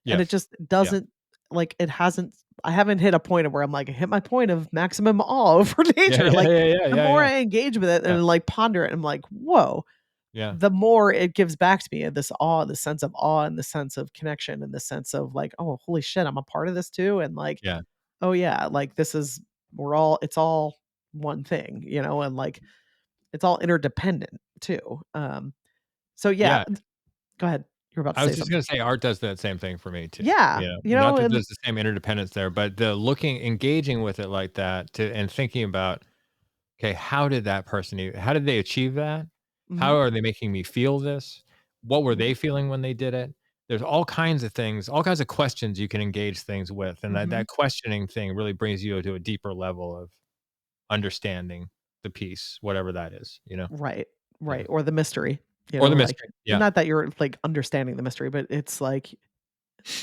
And it Yes. just Yeah. doesn't like, it hasn't I haven't hit a point of where I'm like, I hit my point of maximum awe over Yeah. nature. Yeah. Like, Yeah. Yeah. the Yeah. more Yeah. I engage with it Yeah. and, like, ponder it, I'm like, "Whoa," Yeah. the more it gives back to me this awe, the sense of awe and the sense of connection and the sense of like, "Oh, holy shit, I'm a part of this too," and like, Yeah. "Oh, yeah, like, this is it's all one thing," and, like, it's all interdependent too. So yeah, Yeah. go ahead. You're about to I was say just something. gonna say art does that same thing for me too. Yeah, Not that and there's the same interdependence there, but the engaging with it like that and thinking about, okay, how did they achieve that? How mhm, are they making me feel this? What were mhm, they feeling when they did it? There's all kinds of things, all kinds of questions you can engage things with, and that mhm. questioning thing really brings you to a deeper level of understanding the piece, whatever that is, Right, Yeah. right, or the mystery, Or the like, mystery. and Yeah. not that you're, like, understanding the mystery, but it's like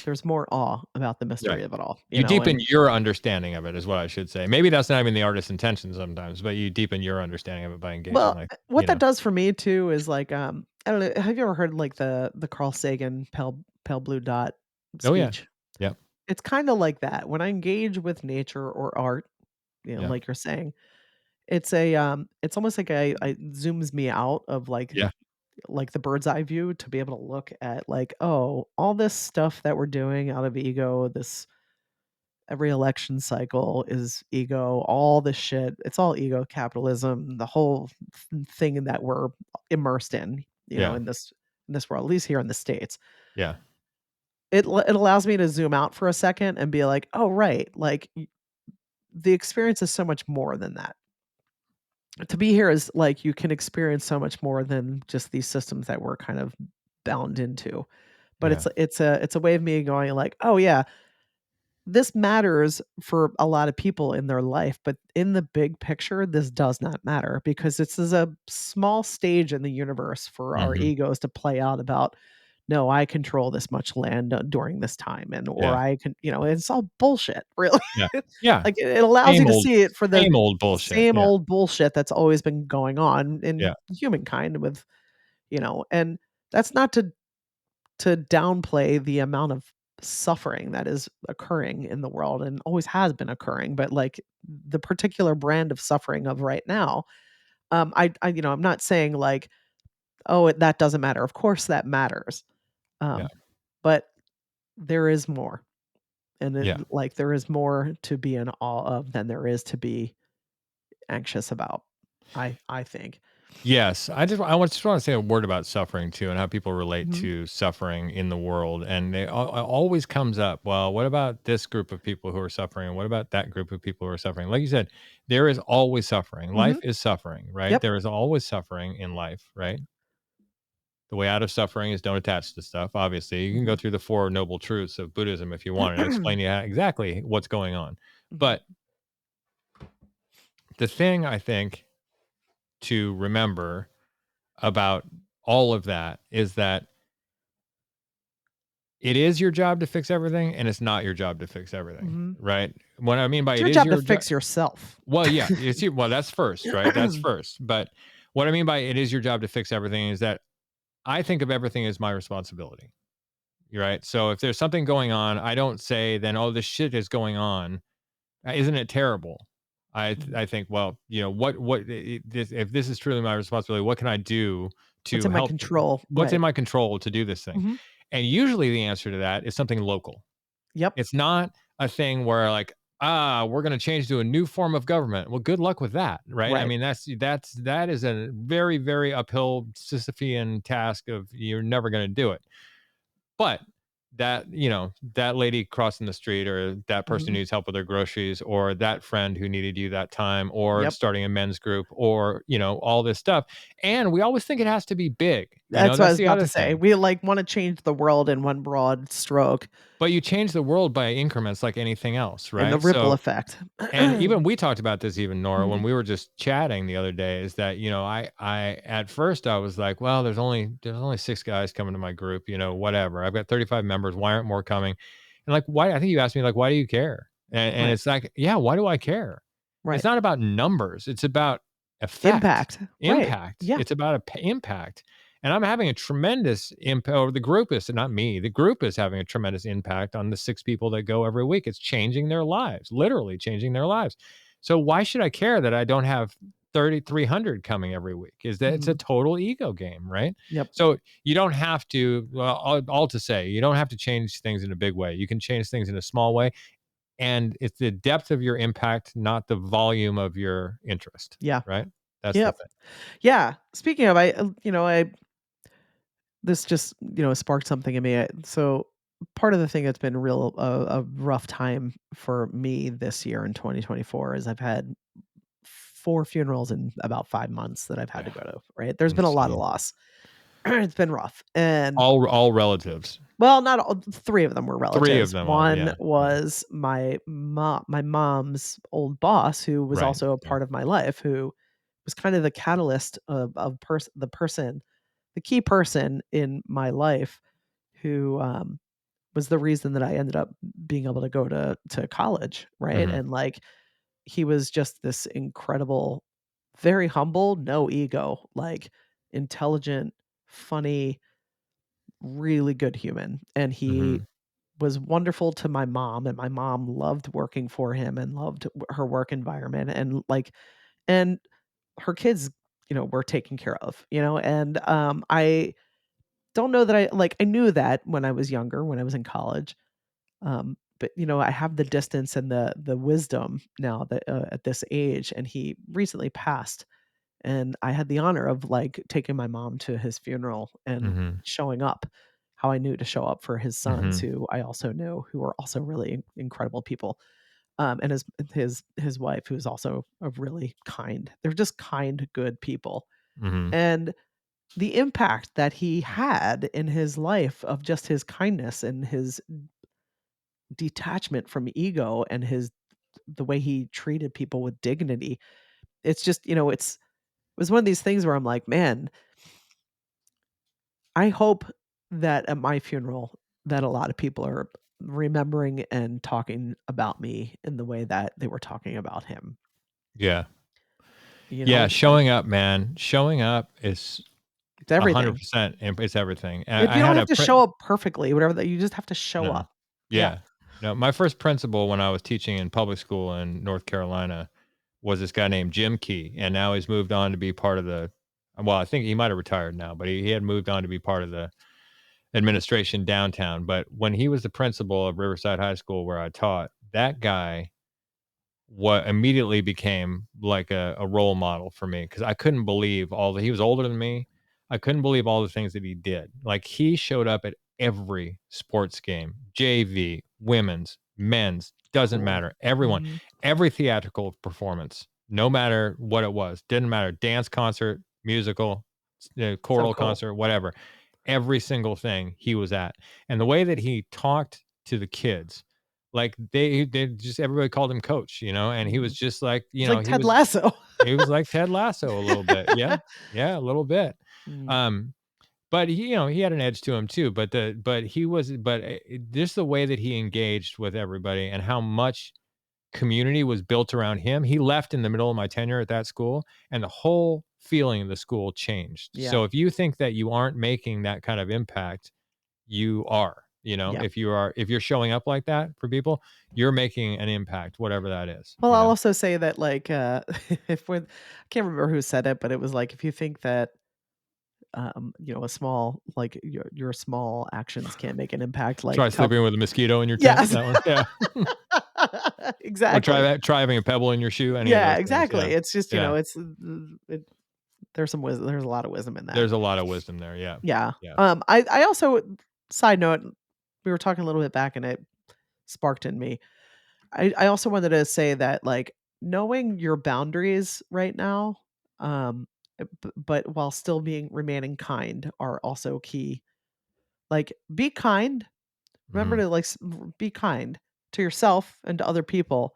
there's more awe about the Right. mystery of it all, You deepen and your understanding of it is what I should say. Maybe that's not even the artist's intention sometimes, but you deepen your understanding of it by engaging well, like, what that does for me too is like, I don't know, have you ever heard like the Carl Sagan pale blue dot oh yeah. speech? Yeah. It's kinda like that. When I engage with nature or art, Yeah. like you're saying, it's almost like I zooms me out of Yeah. like the bird's eye view to be able to look at like, "Oh, all this stuff that we're doing out of ego, this every election cycle is ego, all this shit, it's all ego capitalism, the whole thing that we're immersed in, Yeah. in this world, at least here in the States." Yeah. It allows me to zoom out for a second and be like, "Oh, right, like, the experience is so much more than that." To be here is like you can experience so much more than just these systems that we're kind of bound into. But Yeah. it's a way of me going like, "Oh, yeah, this matters for a lot of people in their life, but in the big picture, this does not matter because this is a small stage in the universe for our Mhm. egos to play out about, no, I control this much land during this time, and or Yeah. I can, it's all bullshit, really. Yeah. Yeah. Like it allows you to see it for the Same old bullshit. same Yeah. old bullshit that's always been going on in Yeah. humankind with, and that's not to downplay the amount of suffering that is occurring in the world and always has been occurring, but like the particular brand of suffering of right now, I'm not saying like, oh, that doesn't matter. Of course that matters. Yeah. Um, but there is more. And Yeah. like there is more to be in awe of than there is to be anxious about. I think. Yes, just want to say a word about suffering too, and how people relate Mhm. to suffering in the world. And it always comes up. Well, what about this group of people who are suffering? And what about that group of people who are suffering? Like you said, there is always suffering. Life Mhm. is suffering, right? Yep. There is always suffering in life, right? The way out of suffering is don't attach to stuff. Obviously, you can go Mhm. through the four noble truths of Buddhism if you want, and explain you exactly what's going on. Mhm. But the thing I think to remember about all of that is that it is your job to fix everything, and it's not your job to fix everything, Mhm. right? What I mean by It's it your is job to your job, fix yourself. well, yeah, that's first, right? That's first. But what I mean by it is your job to fix everything is that I think of everything as my responsibility, right? So if there's something going on, I don't say then, oh, this shit is going on. Isn't it terrible? Mhm. I think, well, if this is truly my responsibility, what can I do What's to in my help? control, What's in right. my control to do this thing? Mhm. And usually the answer to that is something local. Yep. It's not a thing where like, we're going to change to a new form of government. Well, good luck with that, right? I Right. mean, that is a very, very uphill Sisyphean task of you're never going to do it. But that lady crossing the street, or that person Mhm. who needs help with their groceries, or that friend who needed you that time, or Yep. starting a men's group, or all this stuff. And we always think it has to be big. That's what I That's was the about other to say. thing. We like want to change the world in one broad stroke But you change the world by increments like anything else, and the right? ripple So, effect. and even we talked about this even, Nora, when Mhm. we were just chatting the other day, is that, at first I was like, well, there's only 6 guys coming to my group, whatever. I've got 35 members. Why aren't more coming? And like, why? I think you asked me, like, why do you care? And Right. it's like, yeah, why do I care? It's Right. not about numbers. It's about effect, Impact. Right. impact. Yeah. It's about impact. And I'm having a tremendous impact, or the group is, not me, the group is having a tremendous impact on the 6 people that go every week. It's changing their lives, literally changing their lives. So why should I care that I don't have 3,300 coming every week? Is that it's a Mhm. total ego game, right? Yep. So you don't have to, well, all to say, you don't have to change things in a big way. You can change things in a small way. And it's the depth of your impact, not the volume of your interest, Yeah. right? That's the Yep. thing. Yeah. Speaking of, I this just sparked something in me. So part of the thing that's been a rough time for me this year in 2024 is I've had 4 funerals in about 5 months that I've had to Yeah, go to. Right, there's been a lot of insane. loss. It's been rough, and All relatives. well, not all, 3 of them were 3 of relatives. them all, One yeah, yeah. was my mom's old boss, who was Right, also a yeah. part of my life, who was kind of the catalyst the key person in my life, who was the reason that I ended up being able to go to college, right? Mhm, And like he was just this incredible, very humble, no ego, like intelligent, funny, really good human. And he mhm, was wonderful to my mom, and my mom loved working for him and loved her work environment, and and her kids, were taken care of, and I don't know that I knew that when I was younger, when I was in college. But I have the distance and the wisdom now that at this age, and he recently passed, and I had the honor of like taking my mom to his funeral and mhm, showing up how I knew to show up for his sons, mhm, who I also knew, who were also really incredible people. And his wife, who's also a really kind. They're just kind, good people, mhm. and the impact that he had in his life of just his kindness and his detachment from ego and the way he treated people with dignity. It's just, it was one of these things where I'm like, man, I hope that at my funeral that a lot of people are remembering and talking about me in the way that they were talking about him. Yeah. You Yeah, know, like showing up, man. Showing up is it's everything. 100%, it's everything. If I you don't had have a to show up perfectly, whatever that you just have to show no. up. Yeah. Yeah. No, my first principal when I was teaching in public school in North Carolina was this guy named Jim Key, and now he's moved on to be part of the, well, I think he might have retired now, but he had moved on to be part of the administration downtown. But when he was the principal of Riverside High School where I taught, that guy what immediately became like a role model for me because I couldn't believe he was older than me. I couldn't believe all the things that he did. Like he showed up at every sports game, JV, women's, men's, doesn't Cool. matter. Everyone, Mhm. every theatrical performance, no matter what it was, didn't matter. Dance concert, musical, So choral cool. concert, whatever. Every single thing he was at. And the way that he talked to the kids, like they just everybody called him coach, and he was Mhm. just like, It's like he Ted was Lasso. he was like Ted Lasso a little bit. Yeah. Yeah, a little bit. Mm. Um, but he had an edge to him too, but he was but just the way that he engaged with everybody and how much community was built around him. He left in the middle of my tenure at that school, and the whole feeling of the school changed. Yeah. So if you think that you aren't making that kind of impact, you are. Yeah. If you're showing up like that for people, you're making an impact, whatever that is. Well, I'll also say that, like, if I can't remember who said it, but it was like, if you think that, a small, like your small actions can't make an impact, like, Try tell, sleeping with a mosquito in your tent. yes, That one, yeah. Or try exactly, that. Try having a pebble in your shoe. Any of yeah, those things. exactly. Yeah, It's just, yeah. there's some wisdom, there's a lot of wisdom in that. There's a lot of wisdom there. Yeah, Yeah. yeah. I also, side note, we were talking a little bit back, and it sparked in me. I also wanted to say that, like, knowing your boundaries right now, um, but while still remaining kind are also key. Like, be kind. Remember Mhm. to be kind to yourself and to other people,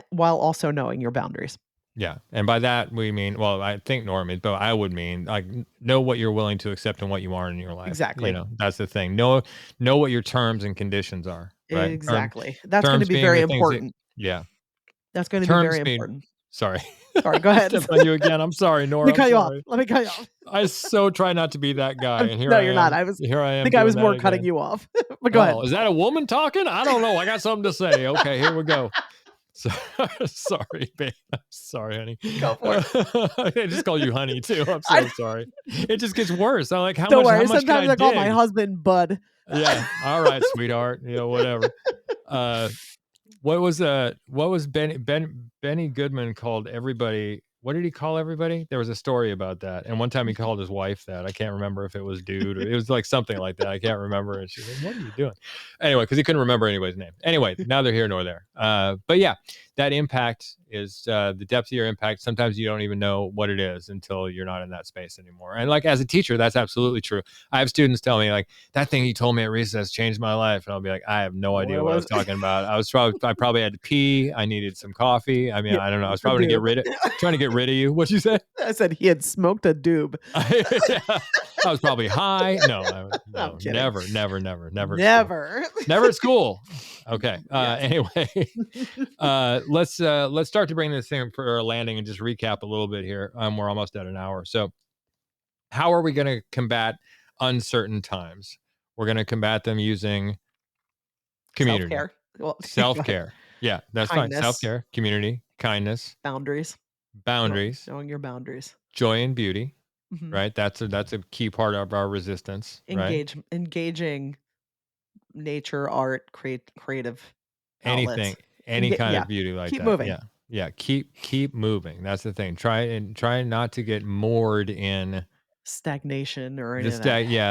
while also knowing your boundaries. Yeah, and by that we mean, well, I think Nora means, but I would mean like know what you're willing to accept and what you aren't in your life. Exactly. That's the thing. Know what your terms and conditions are, right? Exactly. That's going to Terms be being very the things that, important. yeah, That's going to be very terms being. important. Sorry, Sorry, go I ahead. stepped on you again. I'm sorry, Let Nora. me I'm cut you off. sorry. Let me cut you off. I so try not to be that guy, and here No, I you're not. am. Here I am think I doing was that more cutting again. you off. But go ahead. Oh, is that a woman talking? I don't know. I got something to say. Okay, here we go. So, sorry, babe. I'm sorry, honey. Go for it. I just call you honey too. I'm I- so sorry. It just gets worse. I'm like, Don't how worry. much can Sometimes I I call my dig? husband Bud. Yeah. All right, sweetheart. Whatever. What was Benny Goodman called everybody? What did he call everybody? There was a story about that. And one time he called his wife that. I can't remember if it was dude or it was like something like that. I can't remember. And she's like, what are you doing? Anyway, because he couldn't remember anybody's name. Anyway, neither here nor there. But yeah, that impact is the depth of your impact. Sometimes you don't even know what it is until you're not in that space anymore. And like as a teacher, that's absolutely true. I have students tell me like, that thing he told me at recess changed my life. And I'll be like, I have no idea what I was talking about. I probably had to pee. I needed some coffee. I mean, Yeah, I don't know. I was a probably doob. trying to get rid of you. What'd you say? I said he had smoked a doob. Yeah, I was probably high. No, I'm kidding. never. Never. Never at school. Okay. Yes. Anyway, let's start to bring this thing for a landing and just recap a little bit here. We're almost at an hour. So how are we going to combat uncertain times? We're going to combat them using community, Self-care. Well, self-care. Yeah, that's fine. kindness, Self-care, community, kindness, boundaries, boundaries, knowing your boundaries, joy and beauty, Mhm. right? That's a key part of our resistance, right? engaging nature, art, creative Anything, outlets. any kind Yeah, of beauty like keep that. moving. Yeah. Yeah, keep moving. That's the thing. Try not to get moored in Stagnation or any the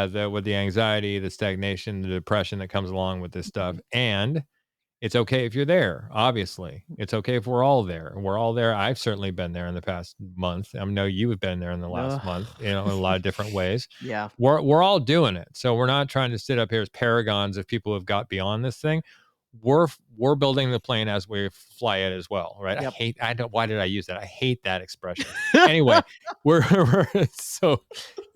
of that. with the anxiety, the stagnation, the depression that comes along with this stuff. And it's okay if you're there. Obviously, it's okay if we're all there. We're all there. I've certainly been there in the past month. I know you have been there in the last Ugh. month. In a lot of different ways. Yeah. We're all doing it. So we're not trying to sit up here as paragons of people who have got beyond this thing. We're building the plane as we fly it as well, right? Yep. Why did I use that? I hate that expression. Anyway, it's so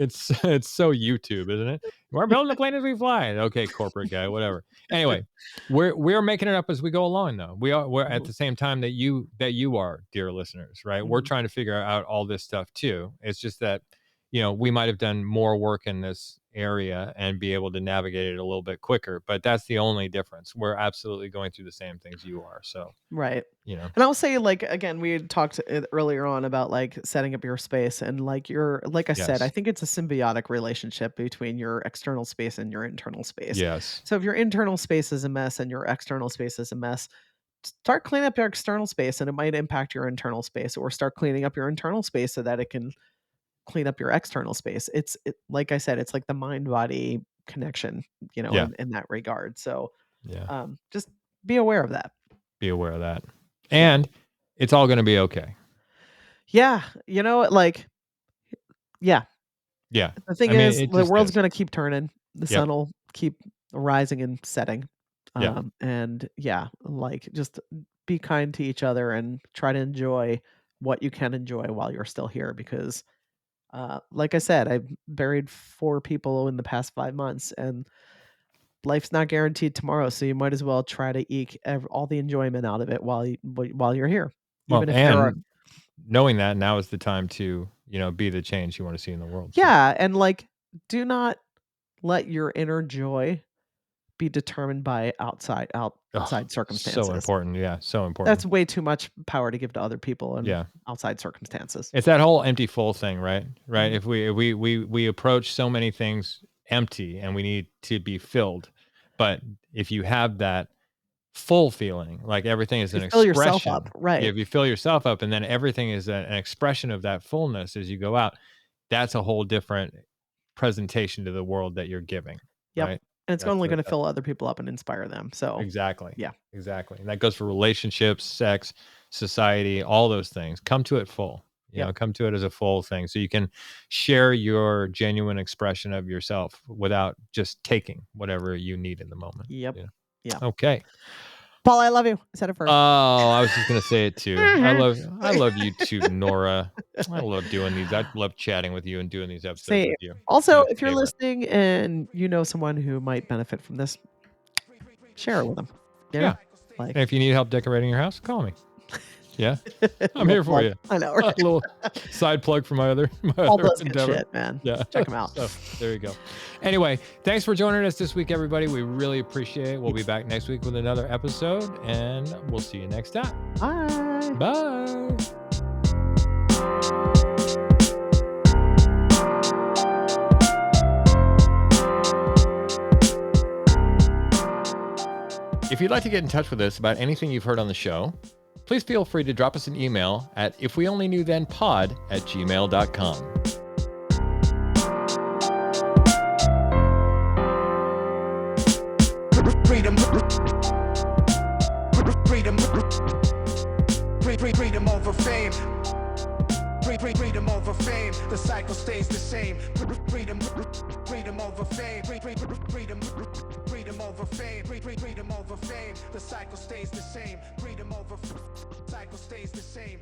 YouTube, isn't it? We're building the plane as we fly it. Okay, corporate guy, whatever. Anyway, we're making it up as we go along, though. We're at the same time that you are, dear listeners, right? We're Mhm. trying to figure out all this stuff too. It's just that we might have done more work in this area and be able to navigate it a little bit quicker, but that's the only difference. We're absolutely going through the same things you are. So Right. And I'll say, like, again, we had talked earlier on about like setting up your space, and like I said, I Yes. think it's a symbiotic relationship between your external space and your internal space. Yes. So if your internal space is a mess and your external space is a mess, start cleaning up your external space and it might impact your internal space, or start cleaning up your internal space so that it can clean up your external space. Like I said, it's like the mind body connection, Yeah. in that regard. So Yeah. just be aware of that. Be aware of that. And it's all going to be okay. Yeah. Like, yeah. Yeah. The thing I mean, is, it the just world's is. going to keep turning. The Yep. sun will keep rising and setting. Yeah. And yeah, like, just be kind to each other and try to enjoy what you can enjoy while you're still here, because like I said, I've buried 4 people in the past 5 months, and life's not guaranteed tomorrow, so you might as well try to eke all the enjoyment out of it while you're here, Well, even if there are. and knowing that now is the time to, be the change you want to see in the world. So. Yeah, and like, do not let your inner joy be determined by outside circumstances. So important. Yeah. So important. That's way too much power to give to other people and Yeah. outside circumstances. It's that whole empty full thing, right? Right. Mhm. If we approach so many things empty and we need to be filled. But if you have that full feeling, like everything is You an fill yourself up, expression. right? If you fill yourself up and then everything is an expression of that fullness as you go out, that's a whole different presentation to the world that you're giving. Yep. Right. And it's That's only the- going to fill other people up and inspire them. So Exactly. yeah. Exactly. And that goes for relationships, sex, society, all those things. Come to it full. You know, come to it as a full thing, so you can share your genuine expression of yourself without just taking whatever you need in the moment. Yep. You know? Yeah. Okay. Paul, I love you. I said it first. Oh, I was just gonna say it too. I love you too, Nora. I love doing these. I love chatting with you and doing these episodes Same. with you. Also, My if you're favorite. listening and you know someone who might benefit from this, share it with them. You know? Yeah. Like, And if you need help decorating your house, call me. Yeah. I'm little here for plug. you. I know. A little side plug for my other Paul does good endeavor. shit, man. Yeah. Check him out. So, there you go. Anyway, thanks for joining us this week, everybody. We really appreciate it. We'll be back next week with another episode, and we'll see you next time. Bye. Bye. If you'd like to get in touch with us about anything you've heard on the show, please feel free to drop us an email at ifweonlyknewthenpod@gmail.com. Freedom, freedom, freedom over fame. Freedom over fame. The cycle stays the same. Freedom, freedom over fame. Freedom, freedom over fame. Freedom over fame. The cycle stays the same. Freedom over cycle stays the same.